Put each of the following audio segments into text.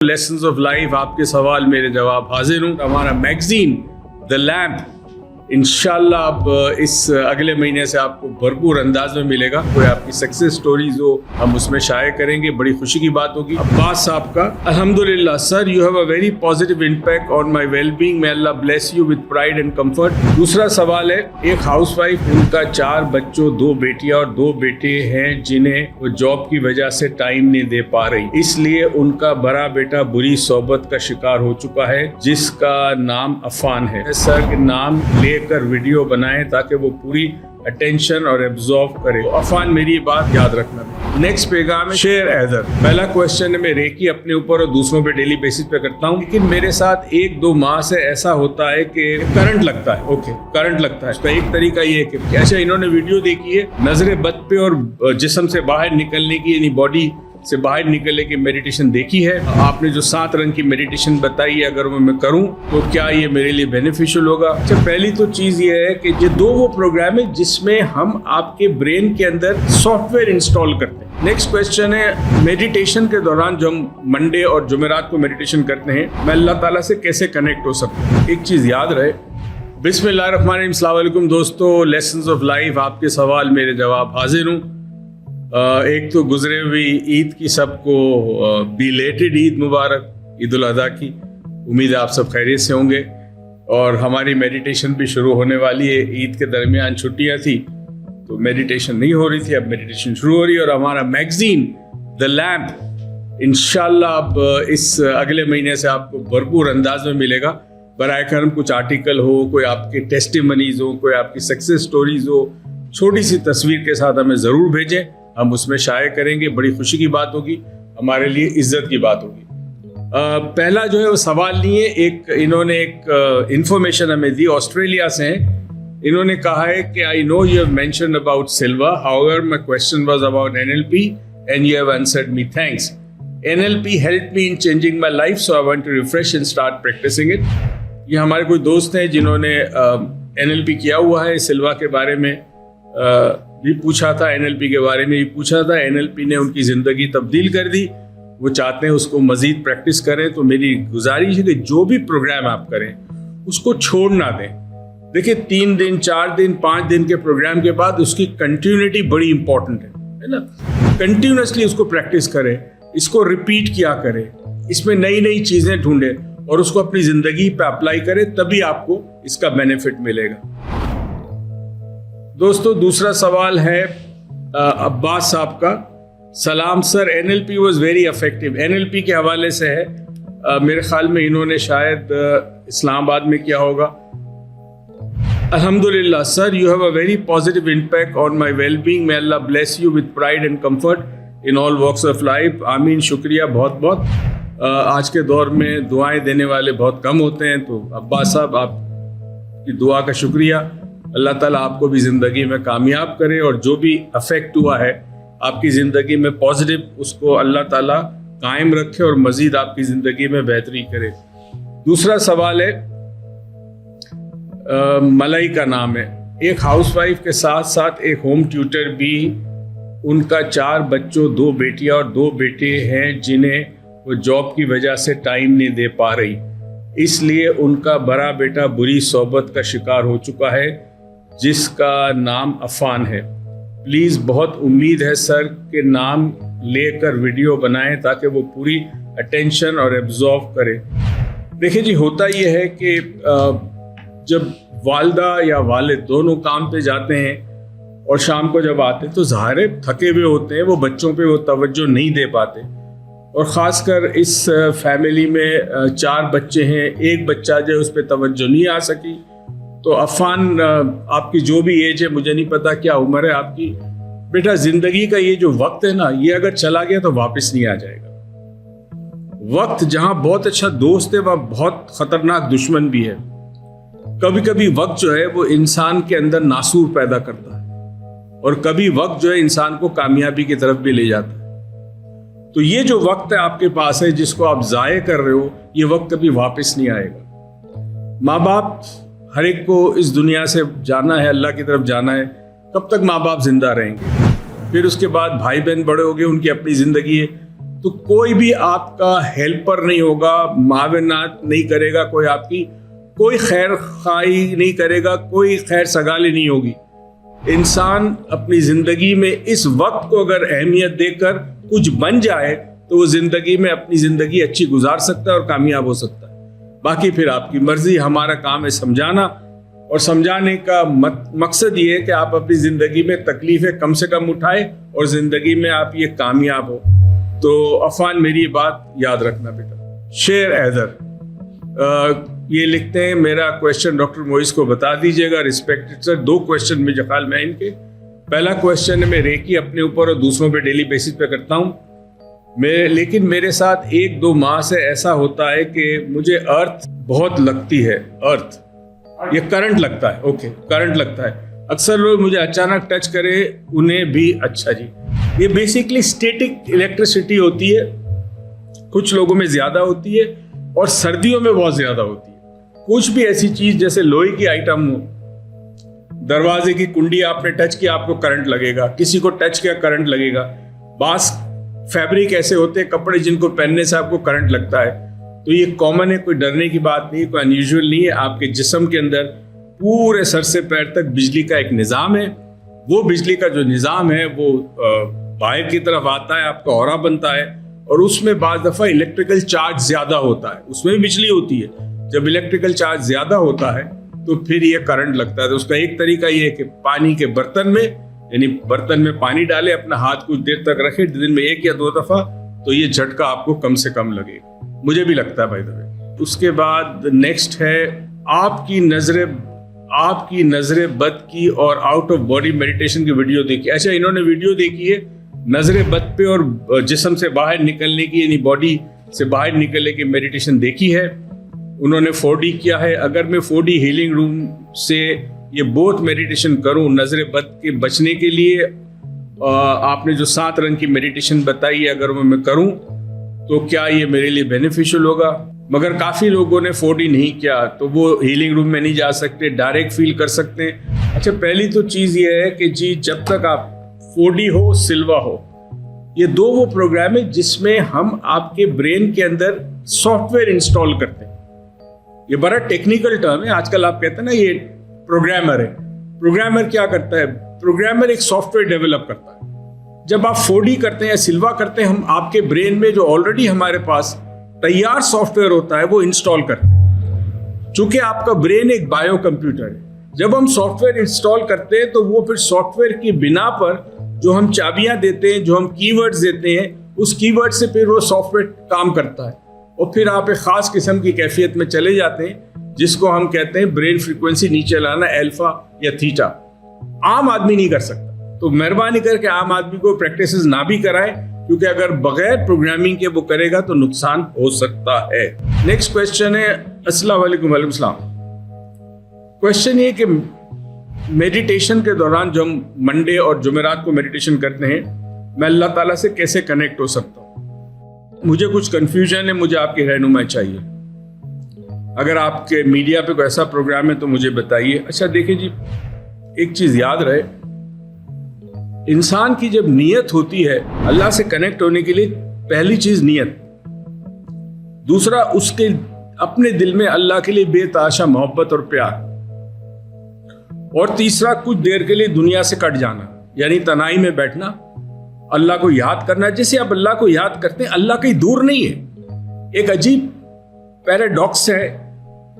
Lessons of life, आपके सवाल मेरे जवाब हाजिर हूँ। हमारा मैगजीन द लैम्प इंशाल्लाह अब इस अगले महीने से आपको भरपूर अंदाज में मिलेगा। कोई आपकी सक्सेस स्टोरीज हो हम उसमें शाये करेंगे, बड़ी खुशी की बात होगी। अब्बास साहब का अल्हम्दुलिल्लाह sir, you have a very positive impact on my well being, may Allah bless you with pride and comfort. दूसरा सवाल है, एक हाउसवाइफ, उनका 4 बच्चों, 2 बेटियां और 2 बेटे हैं जिन्हें वो जॉब की वजह से टाइम नहीं दे पा रही, इसलिए उनका बड़ा बेटा बुरी सोबत का शिकार हो चुका है जिसका नाम अफान है। सर के नाम कर वीडियो बनाएं ताकि वो पूरी अटेंशन और एब्जॉर्व करे। तो अफान मेरी बात याद रखना। नेक्स्ट पैगाम है शेर हैदर। पहला क्वेश्चन है, मैं रेकी अपने ऊपर और दूसरों पे डेली बेसिस पे करता हूँ, लेकिन मेरे साथ 1-2 माह से ऐसा होता है कि करंट लगता है। ओके, करंट लगता है। उसका एक तरीका ये है कि अच्छा, इन्होंने वीडियो देखी है नजरे बद पे और जिस्म से बाहर निकलने की, यानी बॉडी से बाहर निकलने की मेडिटेशन देखी है। आपने जो 7 रंग की मेडिटेशन बताई है, अगर मैं करूं तो क्या ये मेरे लिए बेनिफिशियल होगा? अच्छा, पहली तो चीज ये है कि ये 2 वो प्रोग्राम है जिसमें हम आपके ब्रेन के अंदर सॉफ्टवेयर इंस्टॉल करते हैं। नेक्स्ट क्वेश्चन है, मेडिटेशन के दौरान जो हम मंडे और जुमेरात को मेडिटेशन करते हैं, मैं अल्लाह ताला से कैसे कनेक्ट हो सकता हूँ? एक चीज याद रहे, बिस्मिल्लाहिर्रहमानिर्रहीम, अस्सलाम वालेकुम दोस्तों। लेसन्स ऑफ लाइफ, आपके सवाल मेरे जवाब हाजिर हूँ। एक तो गुजरे हुई ईद की सबको बिलेटेड ईद मुबारक, ईद उल अज़हा की। उम्मीद है आप सब खैरियत से होंगे। और हमारी मेडिटेशन भी शुरू होने वाली है। ईद के दरमियान छुट्टियां थी तो मेडिटेशन नहीं हो रही थी, अब मेडिटेशन शुरू हो रही है। और हमारा मैगजीन द लैम्प इंशाल्लाह अब इस अगले महीने से आपको भरपूर अंदाज में मिलेगा। बराए करम कुछ आर्टिकल हो, कोई आपके टेस्टिमनीज हो, कोई आपकी सक्सेस स्टोरीज हो, छोटी सी तस्वीर के साथ हमें ज़रूर भेजें, हम उसमें शाये करेंगे। बड़ी खुशी की बात होगी, हमारे लिए इज्जत की बात होगी। पहला जो है वो सवाल नहीं है, इन्होंने एक इंफॉर्मेशन हमें दी, ऑस्ट्रेलिया से हैं। इन्होंने कहा है कि I know you have mentioned about silver, however my question was about NLP and you have answered me, thanks. NLP helped me in changing my life, so I want to refresh and start practising it. ये हमारे कोई दोस्त हैं जिन्होंने NLP किया हुआ है। सिल्वा के बारे में भी पूछा था, एनएलपी के बारे में भी पूछा था। एनएलपी ने उनकी ज़िंदगी तब्दील कर दी, वो चाहते हैं उसको मज़ीद प्रैक्टिस करें। तो मेरी गुजारिश है कि जो भी प्रोग्राम आप करें उसको छोड़ ना दें। देखिए, 3 दिन, 4 दिन, 5 दिन के प्रोग्राम के बाद उसकी कंटिन्यूटी बड़ी इंपॉर्टेंट है ना। कंटिन्यूसली उसको प्रैक्टिस करें, इसको रिपीट किया करें, इसमें नई नई चीज़ें ढूंढें और उसको अपनी ज़िंदगी पे अप्लाई करें, तभी आपको इसका बेनिफिट मिलेगा। दोस्तों, दूसरा सवाल है अब्बास साहब का। सलाम sir, NLP was very effective. NLP के हवाले से है, मेरे ख्याल में इन्होंने शायद इस्लामाबाद में किया होगा। अल्हम्दुलिल्लाह sir, you have a very positive impact on my well being, may Allah bless you with pride and comfort in all walks of life. आमीन, शुक्रिया बहुत बहुत। आज के दौर में दुआएं देने वाले बहुत कम होते हैं, तो अब्बास साहब आपकी दुआ का शुक्रिया। अल्लाह ताला आपको भी ज़िंदगी में कामयाब करे और जो भी अफेक्ट हुआ है आपकी ज़िंदगी में पॉजिटिव, उसको अल्लाह ताला कायम रखे और मज़ीद आपकी ज़िंदगी में बेहतरी करे। दूसरा सवाल है, मलाई का नाम है। एक हाउसवाइफ के साथ साथ एक होम ट्यूटर भी, उनका 4 बच्चों, 2 बेटियां और 2 बेटे हैं जिन्हें वो जॉब की वजह से टाइम नहीं दे पा रही, इसलिए उनका बड़ा बेटा बुरी सोबत का शिकार हो चुका है जिसका नाम अफान है। प्लीज़ बहुत उम्मीद है सर के नाम लेकर वीडियो बनाएं ताकि वो पूरी अटेंशन और एब्जॉर्व करे। देखिए जी, होता ये है कि जब वालदा या वालिद दोनों काम पे जाते हैं और शाम को जब आते हैं तो ज़ाहिर है थके हुए होते हैं, वो बच्चों पे वो तवज्जो नहीं दे पाते। और ख़ासकर इस फैमिली में 4 बच्चे हैं, एक बच्चा जो है उस पर तवज्जो नहीं आ सकी। तो अफान, आपकी जो भी एज है, मुझे नहीं पता क्या उम्र है आपकी, बेटा ज़िंदगी का ये जो वक्त है ना, ये अगर चला गया तो वापस नहीं आ जाएगा। वक्त जहाँ बहुत अच्छा दोस्त है, वहाँ बहुत ख़तरनाक दुश्मन भी है। कभी कभी वक्त जो है वो इंसान के अंदर नासूर पैदा करता है और कभी वक्त जो है इंसान को कामयाबी की तरफ भी ले जाता है। तो ये जो वक्त है आपके पास है, जिसको आप ज़ाये कर रहे हो, ये वक्त कभी वापस नहीं आएगा। माँ बाप, हर एक को इस दुनिया से जाना है, अल्लाह की तरफ जाना है। कब तक माँ बाप जिंदा रहेंगे? फिर उसके बाद भाई बहन बड़े हो गए, उनकी अपनी ज़िंदगी है। तो कोई भी आपका हेल्पर नहीं होगा, मावनात नहीं करेगा, कोई आपकी कोई खैर खाई नहीं करेगा, कोई खैर सगाली नहीं होगी। इंसान अपनी जिंदगी में इस वक्त को अगर अहमियत देकर कुछ बन जाए तो वो जिंदगी में अपनी जिंदगी अच्छी गुजार सकता है और कामयाब हो सकता है। बाकी फिर आपकी मर्जी। हमारा काम है समझाना, और समझाने का मकसद ये है कि आप अपनी जिंदगी में तकलीफें कम से कम उठाए और जिंदगी में आप ये कामयाब हो। तो अफान, मेरी बात याद रखना बेटा। शेर हैदर ये लिखते हैं, मेरा क्वेश्चन डॉक्टर मोइज को बता दीजिएगा। रिस्पेक्टेड सर, 2 क्वेश्चन मुझे ख्याल में इनके। पहला क्वेश्चन है, मैं रेकी अपने ऊपर और दूसरों पे डेली बेसिस पे करता हूँ, लेकिन मेरे साथ 1-2 माह से ऐसा होता है कि मुझे अर्थ बहुत लगती है। अर्थ, ये करंट लगता है। ओके, करंट लगता है। अक्सर लोग मुझे अचानक टच करे, उन्हें भी। अच्छा जी, ये बेसिकली स्टैटिक इलेक्ट्रिसिटी होती है, कुछ लोगों में ज्यादा होती है और सर्दियों में बहुत ज्यादा होती है। कुछ भी ऐसी चीज जैसे लोहे की आइटम हो, दरवाजे की कुंडी आपने टच किया आपको करंट लगेगा, किसी को टच किया करंट लगेगा। बास फैब्रिक ऐसे होते हैं कपड़े जिनको पहनने से आपको करंट लगता है। तो ये कॉमन है, कोई डरने की बात नहीं, कोई अनयूजुअल नहीं है। आपके जिस्म के अंदर पूरे सर से पैर तक बिजली का एक निज़ाम है। वो बिजली का जो निज़ाम है वो बाहर की तरफ आता है, आपका ऑरा बनता है, और उसमें बाज़ दफ़ा इलेक्ट्रिकल चार्ज ज़्यादा होता है, उसमें भी बिजली होती है। जब इलेक्ट्रिकल चार्ज ज़्यादा होता है तो फिर ये करंट लगता है। तो उसका एक तरीका ये है कि पानी के बर्तन में, यानी बर्तन में पानी डाले, अपना हाथ कुछ देर तक रखे, दिन में 1 या 2 दफ़ा, तो ये झटका आपको कम से कम लगेगा। मुझे भी लगता है भाई दबे। उसके बाद नेक्स्ट है, आपकी नजरे बद की और आउट ऑफ बॉडी मेडिटेशन की वीडियो देखी। अच्छा, इन्होंने वीडियो देखी है नजरे बद पे और जिस्म से बाहर निकलने की, यानी बॉडी से बाहर निकलने की मेडिटेशन देखी है। उन्होंने 4D किया है। अगर मैं 4D हीलिंग रूम से ये बोथ मेडिटेशन करूं नजरे बद के बचने के लिए, आपने जो 7 रंग की मेडिटेशन बताई है, अगर वो मैं करूं तो क्या ये मेरे लिए बेनिफिशियल होगा? मगर काफ़ी लोगों ने 4D नहीं किया, तो वो हीलिंग रूम में नहीं जा सकते, डायरेक्ट फील कर सकते हैं। अच्छा, पहली तो चीज़ ये है कि जी, जब तक आप 4D हो, सिल्वा हो, ये 2 वो प्रोग्राम है जिसमें हम आपके ब्रेन के अंदर सॉफ्टवेयर इंस्टॉल करते हैं। ये बड़ा टेक्निकल टर्म है, आजकल आप कहते हैं ना ये प्रोग्रामर है। प्रोग्रामर क्या करता है? प्रोग्रामर एक सॉफ्टवेयर डेवलप करता है। जब आप 4D करते हैं या सिल्वा करते हैं, हम आपके ब्रेन में जो ऑलरेडी हमारे पास तैयार सॉफ्टवेयर होता है वो इंस्टॉल करते हैं। चूंकि आपका ब्रेन एक बायो कंप्यूटर है, जब हम सॉफ्टवेयर इंस्टॉल करते हैं तो वो फिर सॉफ्टवेयर की बिना पर जो हम चाबियां देते हैं, जो हम कीवर्ड्स देते हैं, उस कीवर्ड से फिर वो सॉफ्टवेयर काम करता है और फिर आप एक खास किस्म की कैफियत में चले जाते हैं जिसको हम कहते हैं ब्रेन फ्रीक्वेंसी नीचे लाना, अल्फा या थीटा। आम आदमी नहीं कर सकता, तो मेहरबानी करके आम आदमी को प्रैक्टिसेस ना भी कराएं, क्योंकि अगर बगैर प्रोग्रामिंग के वो करेगा तो नुकसान हो सकता है। नेक्स्ट क्वेश्चन है, अस्सलाम वालेकुम। वालेकुम सलाम। क्वेश्चन ये कि मेडिटेशन के दौरान जो हम मंडे और जुमेरात को मेडिटेशन करते हैं, मैं अल्लाह ताला से कैसे कनेक्ट हो सकता हूँ? मुझे कुछ कंफ्यूजन है, मुझे आपकी रहनुमाई चाहिए। अगर आपके मीडिया पे कोई ऐसा प्रोग्राम है तो मुझे बताइए। अच्छा देखिए जी, एक चीज याद रहे, इंसान की जब नीयत होती है अल्लाह से कनेक्ट होने के लिए, पहली चीज नीयत, दूसरा उसके अपने दिल में अल्लाह के लिए बेतहाशा मोहब्बत और प्यार, और तीसरा कुछ देर के लिए दुनिया से कट जाना, यानी तनाई में बैठना, अल्लाह को याद करना। जैसे आप अल्लाह को याद करते हैं, अल्लाह कहीं दूर नहीं है। एक अजीब पैराडॉक्स है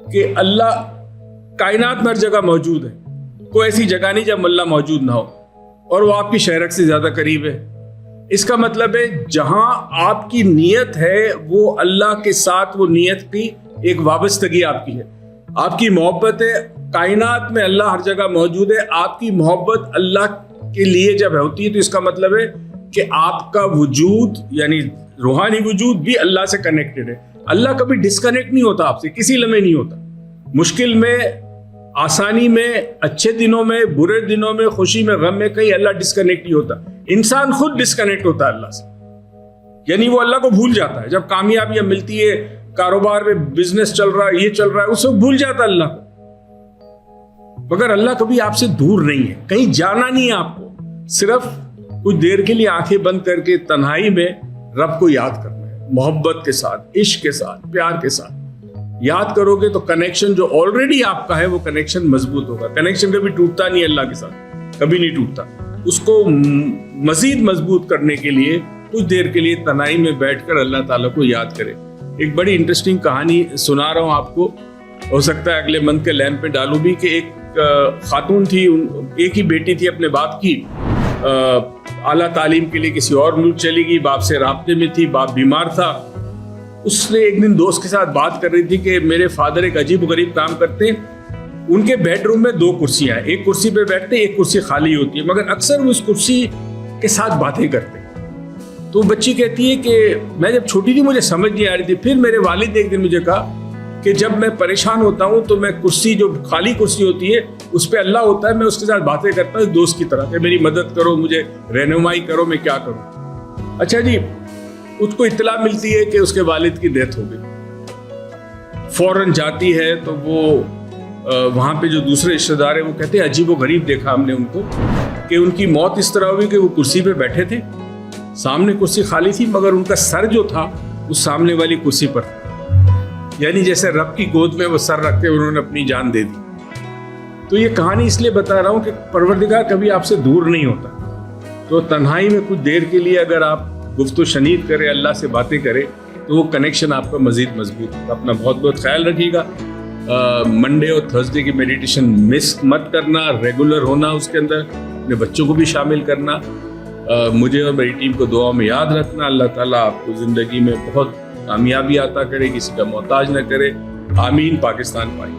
कि अल्लाह कायनात में हर जगह मौजूद है, कोई ऐसी जगह नहीं जब अल्लाह मौजूद ना हो, और वो आपकी शहरक से ज्यादा करीब है। इसका मतलब है जहां आपकी नीयत है वो अल्लाह के साथ, वो नीयत की एक वाबस्तगी आपकी है, आपकी मोहब्बत है। कायनात में अल्लाह हर जगह मौजूद है। आपकी मोहब्बत अल्लाह के लिए जब होती है तो इसका मतलब है कि आपका वजूद, यानी रूहानी वजूद भी अल्लाह से कनेक्टेड है। अल्लाह कभी डिस्कनेक्ट नहीं होता आपसे, किसी लम्हे नहीं होता। मुश्किल में, आसानी में, अच्छे दिनों में, बुरे दिनों में, खुशी में, गम में, कहीं अल्लाह डिस्कनेक्ट नहीं होता। इंसान खुद डिस्कनेक्ट होता है अल्लाह से, यानी वो अल्लाह को भूल जाता है। जब कामयाबियां मिलती है, कारोबार में बिजनेस चल रहा है, ये चल रहा है, उससे भूल जाता है अल्लाह को। मगर अल्लाह कभी आपसे दूर नहीं है, कहीं जाना नहीं है आपको। सिर्फ कुछ देर के लिए आंखें बंद करके तन्हाई में रब को याद करना है, मोहब्बत के साथ, इश्क के साथ, प्यार के साथ याद करोगे तो कनेक्शन जो ऑलरेडी आपका है वो कनेक्शन मजबूत होगा। कनेक्शन कभी टूटता नहीं, अल्लाह के साथ कभी नहीं टूटता। उसको मजीद मजबूत करने के लिए कुछ देर के लिए तनाई में बैठकर अल्लाह ताला को याद करें। एक बड़ी इंटरेस्टिंग कहानी सुना रहा हूँ आपको, हो सकता है अगले मंथ के लैंप पे डालूं भी, कि एक खातून थी, एक ही बेटी थी अपने बाप की, आला तालीम के लिए किसी और मुल्क चली गई, बाप से राब्ते में थी, बाप बीमार था। उसने एक दिन दोस्त के साथ बात कर रही थी कि मेरे फादर एक अजीब गरीब काम करते हैं, उनके बेडरूम में 2 कुर्सियां हैं, एक कुर्सी पे बैठते, एक कुर्सी खाली होती है, मगर अक्सर वो उस कुर्सी के साथ बातें करते हैं। तो बच्ची कहती है कि मैं जब छोटी थी मुझे समझ नहीं आ रही थी, फिर मेरे वालिद ने एक दिन मुझे कहा कि जब मैं परेशान होता हूँ तो मैं कुर्सी, जो खाली कुर्सी होती है उस पर अल्लाह होता है, मैं उसके साथ बातें करता हूँ दोस्त की तरह कि मेरी मदद करो, मुझे रहनुमाई करो, मैं क्या करूँ। अच्छा जी, उसको इत्तला मिलती है कि उसके वालिद की डेथ हो गई। फौरन जाती है तो वो वहाँ पे जो दूसरे रिश्तेदार है वो कहते हैं अजीब व गरीब देखा हमने उनको, कि उनकी मौत इस तरह हुई कि वो कुर्सी पे बैठे थे, सामने कुर्सी खाली थी, मगर उनका सर जो था उस सामने वाली कुर्सी पर था, यानी जैसे रब की गोद में वो सर रख के उन्होंने अपनी जान दे दी। तो ये कहानी इसलिए बता रहा हूँ कि परवरदिगार कभी आपसे दूर नहीं होता। तो तन्हाई में कुछ देर के लिए अगर आप गुफ्तो शनीद करें, अल्लाह से बातें करें, तो वो कनेक्शन आपका मजीद मजबूत होगा। अपना बहुत बहुत ख्याल रखिएगा। मंडे और थर्सडे की मेडिटेशन मिस मत करना, रेगुलर होना उसके अंदर, अपने बच्चों को भी शामिल करना, मुझे और मेरी टीम को दुआ में याद रखना। अल्लाह ताला आपको ज़िंदगी में बहुत कामयाबी अता करे, किसी का मोहताज न करे। आमीन। पाकिस्तान पाई।